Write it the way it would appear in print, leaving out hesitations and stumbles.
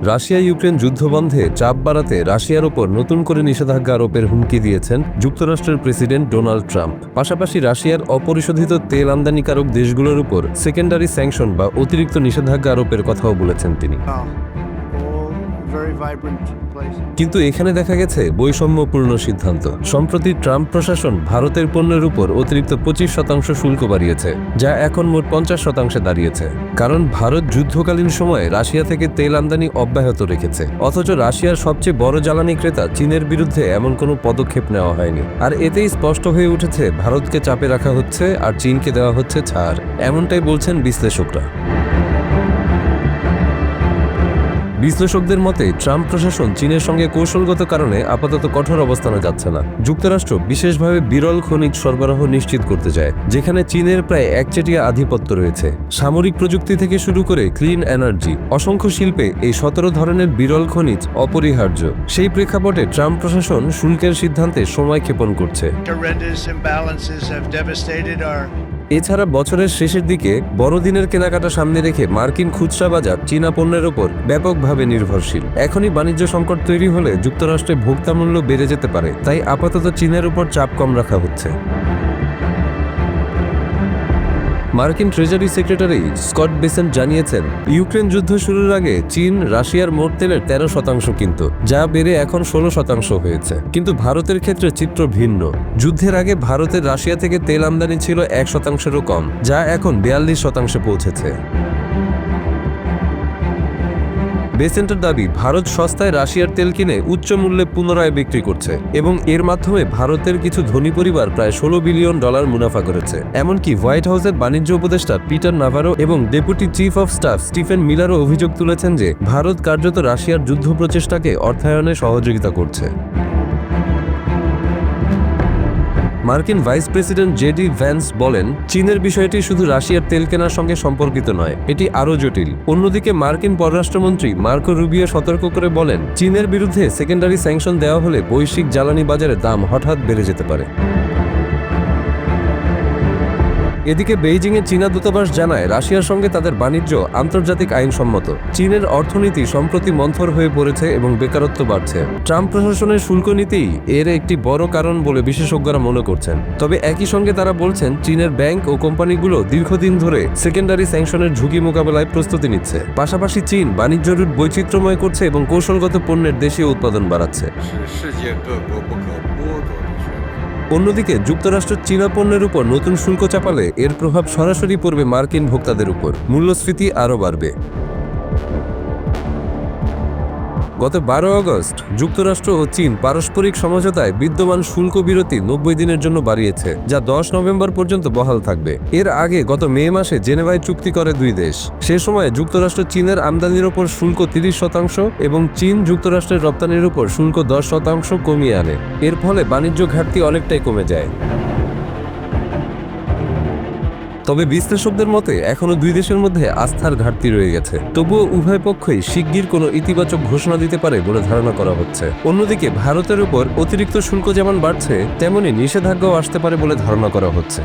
Russia Ukraine যুদ্ধ বন্ধে চাপ বাড়াতে রাশিয়ার ওপর নতুন করে নিষেধাজ্ঞা আরোপের হুমকি দিয়েছেন যুক্তরাষ্ট্রের প্রেসিডেন্ট ডোনাল্ড ট্রাম্প। পাশাপাশি রাশিয়ার অপরিশোধিত তেল আমদানিকারক দেশগুলোর উপর সেকেন্ডারি স্যাংশন বা অতিরিক্ত নিষেধাজ্ঞা আরোপের কথাও বলেছেন তিনি। কিন্তু এখানে দেখা গেছে বৈষম্যপূর্ণ সিদ্ধান্ত। সম্প্রতি ট্রাম্প প্রশাসন ভারতের পণ্যের উপর অতিরিক্ত 25% শুল্ক বাড়িয়েছে, যা এখন মোট 50% দাঁড়িয়েছে। কারণ ভারত যুদ্ধকালীন সময়ে রাশিয়া থেকে তেল আমদানি অব্যাহত রেখেছে, অথচ রাশিয়ার সবচেয়ে বড় জ্বালানি ক্রেতা চীনের বিরুদ্ধে এমন কোনো পদক্ষেপ নেওয়া হয়নি। আর এতেই স্পষ্ট হয়ে উঠেছে ভারতকে চাপে রাখা হচ্ছে আর চীনকে দেওয়া হচ্ছে ছাড়, এমনটাই বলছেন বিশ্লেষকরা। বিশ্লেষকদের মতে ট্রাম্প প্রশাসন চীনের সঙ্গে কৌশলগত কারণে আপাতত কঠোর অবস্থানে যাচ্ছে না। যুক্তরাষ্ট্র বিশেষভাবে বিরল খনিজ সরবরাহ নিশ্চিত করতে চায়, যেখানে চীনের প্রায় একচেটিয়া আধিপত্য রয়েছে। সামরিক প্রযুক্তি থেকে শুরু করে ক্লিন এনার্জি, অসংখ্য শিল্পে এই 17 ধরনের বিরল খনিজ অপরিহার্য। সেই প্রেক্ষাপটে ট্রাম্প প্রশাসন শুল্কের সিদ্ধান্তে সময় ক্ষেপণ করছে। এছাড়া বছরের শেষের দিকে বড়দিনের কেনাকাটা সামনে রেখে মার্কিন খুচরা বাজার চীনা পণ্যের ওপর ব্যাপকভাবে নির্ভরশীল। এখনই বাণিজ্য সংকট তৈরি হলে যুক্তরাষ্ট্রে ভোক্তা মূল্য বেড়ে যেতে পারে, তাই আপাতত চীনের উপর চাপ কম রাখা হচ্ছে। মার্কিন ট্রেজারি সেক্রেটারি স্কট বেসেন্ট জানিয়েছেন, ইউক্রেন যুদ্ধ শুরুর আগে চীন রাশিয়ার মোট তেলের 13% কিনত, যা বেড়ে এখন 16% হয়েছে। কিন্তু ভারতের ক্ষেত্রে চিত্র ভিন্ন। যুদ্ধের আগে ভারতের রাশিয়া থেকে তেল আমদানি ছিল 1%-এরও কম, যা এখন 42% পৌঁছেছে। বেসেন্টের দাবি, ভারত সস্তায় রাশিয়ার তেল কিনে উচ্চ মূল্যে পুনরায় বিক্রি করছে এবং এর মাধ্যমে ভারতের কিছু ধনী পরিবার প্রায় $16 বিলিয়ন মুনাফা করেছে। এমনকি হোয়াইট হাউসের বাণিজ্য উপদেষ্টা পিটার নাভারো এবং deputy chief of staff Stephen মিলারও অভিযোগ তুলেছেন যে ভারত কার্যত রাশিয়ার যুদ্ধ প্রচেষ্টাকে অর্থায়নে সহযোগিতা করছে। মার্কিন ভাইস প্রেসিডেন্ট জেডি ভ্যান্স বলেন, চীনের বিষয়টি শুধু রাশিয়ার তেল কেনার সঙ্গে সম্পর্কিত নয়, এটি আরও জটিল। অন্যদিকে মার্কিন পররাষ্ট্রমন্ত্রী মার্কো রুবিও সতর্ক করে বলেন, চীনের বিরুদ্ধে সেকেন্ডারি স্যাংশন দেওয়া হলে বৈশ্বিক জ্বালানি বাজারে দাম হঠাৎ বেড়ে যেতে পারে। এদিকে বেইজিংয়ে চীনা দূতাবাস জানায়, রাশিয়ার সঙ্গে তাদের বাণিজ্য আন্তর্জাতিক আইনসম্মত। চীনের অর্থনীতি সম্প্রতি মন্থর হয়ে পড়েছে এবং বেকারত্ব বাড়ছে। ট্রাম্প প্রশাসনের শুল্ক নীতিই এর একটি বড় কারণ বলে বিশেষজ্ঞরা মনে করছেন। তবে একই সঙ্গে তারা বলছেন, চীনের ব্যাংক ও কোম্পানিগুলো দীর্ঘদিন ধরে সেকেন্ডারি স্যাংশনের ঝুঁকি মোকাবেলায় প্রস্তুতি নিচ্ছে। পাশাপাশি চীন বাণিজ্য রুট বৈচিত্র্যময় করছে এবং কৌশলগত পণ্যের দেশীয় উৎপাদন বাড়াচ্ছে। অন্যদিকে যুক্তরাষ্ট্র চীনা পণ্যের উপর নতুন শুল্ক চাপালে এর প্রভাব সরাসরি পড়বে মার্কিন ভোক্তাদের উপর। মূল্যস্ফীতি আরও বাড়বে। গত 12 আগস্ট যুক্তরাষ্ট্র ও চীন পারস্পরিক সমঝোতায় বিদ্যমান শুল্ক বিরতি 90 দিনের জন্য বাড়িয়েছে, যা 10 নভেম্বর পর্যন্ত বহাল থাকবে। এর আগে গত মে মাসে জেনেভায় চুক্তি করে দুই দেশ। সে সময় যুক্তরাষ্ট্র চীনের আমদানির ওপর শুল্ক 30% এবং চীন যুক্তরাষ্ট্রের রপ্তানির উপর শুল্ক 10% কমিয়ে আনে। এর ফলে বাণিজ্য ঘাটতি অনেকটাই কমে যায়। তবে বিশ্লেষকদের মতে এখনো দুই দেশের মধ্যে আস্থার ঘাটতি রয়ে গেছে। তবুও উভয় পক্ষই শিগগির কোনো ইতিবাচক ঘোষণা দিতে পারে বলে ধারণা করা হচ্ছে। অন্যদিকে ভারতের উপর অতিরিক্ত শুল্ক যেমন বাড়ছে, তেমনি নিষেধাজ্ঞাও আসতে পারে বলে ধারণা করা হচ্ছে।